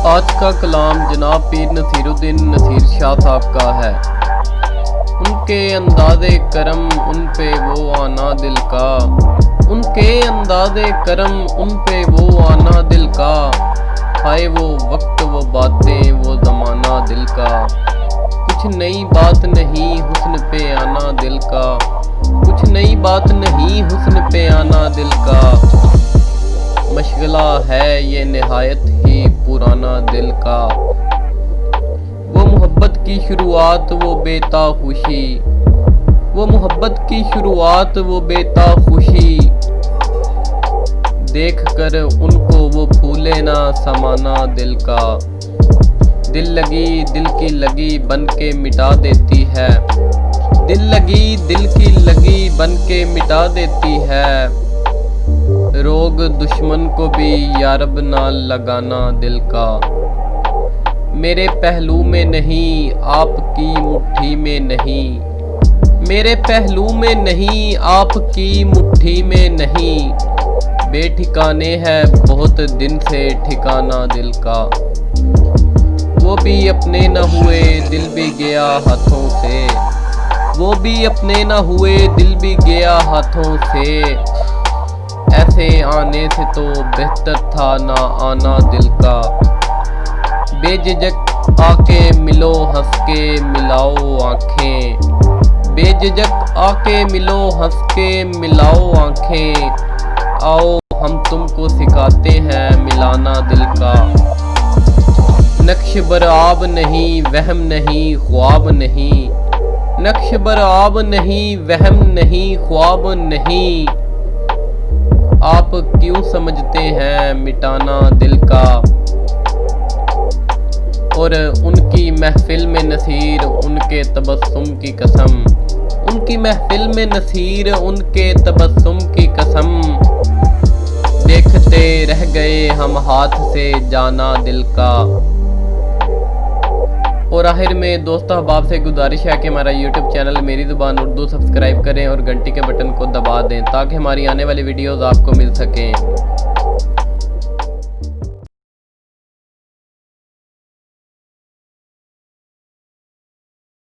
आज का कलाम जनाब पीर नसीरुद्दीन नसीर शाह साहब का है। उनके अंदाज़े करम उन पे वो आना दिल का, उनके अंदाज़े करम उन पे वो आना दिल का। हाय वो वक्त वो बातें वो ज़माना दिल का। कुछ नई बात नहीं हुस्न पे आना दिल का, कुछ नई बात नहीं हुस्न पे आना दिल का। मशगला है ये निहायत ही पुराना दिल का। वो मोहब्बत की शुरुआत वो बेता खुशी, वो मोहब्बत की शुरुआत वो बेता खुशी। देख कर उनको वो फूले ना समाना दिल का। दिल लगी दिल की लगी बन के मिटा देती है, दिल लगी दिल की लगी बन के मिटा देती है। रोग दुश्मन को भी यारब ना लगाना दिल का। मेरे पहलू में नहीं आपकी मुट्ठी में नहीं, मेरे पहलू में नहीं आपकी मुट्ठी में नहीं। बेठिकाने है बहुत दिन से ठिकाना दिल का। वो भी अपने न हुए दिल भी गया हाथों से, वो भी अपने न हुए दिल भी गया हाथों से। ऐसे आने से तो बेहतर था ना आना दिल का। बेझिझक आके मिलो हंस के मिलाओ आंखें, बेझिझक आके मिलो हंस के मिलाओ आंखें। आओ हम तुमको सिखाते हैं मिलाना दिल का। नक्श बराब नहीं वहम नहीं ख्वाब नहीं, नक्श बराब नहीं वहम नहीं ख्वाब नहीं। आप क्यों समझते हैं मिटाना दिल का। और उनकी महफिल में नसीर उनके तबस्सुम की कसम, उनकी महफिल में नसीर उनके तबस्सुम की कसम। देखते रह गए हम हाथ से जाना दिल का। और आखिर में दोस्तों अहबाब से गुजारिश है कि हमारा YouTube चैनल मेरी ज़ुबान उर्दू सब्सक्राइब करें और घंटी के बटन को दबा दें ताकि हमारी आने वाली वीडियोज़ आपको मिल सकें।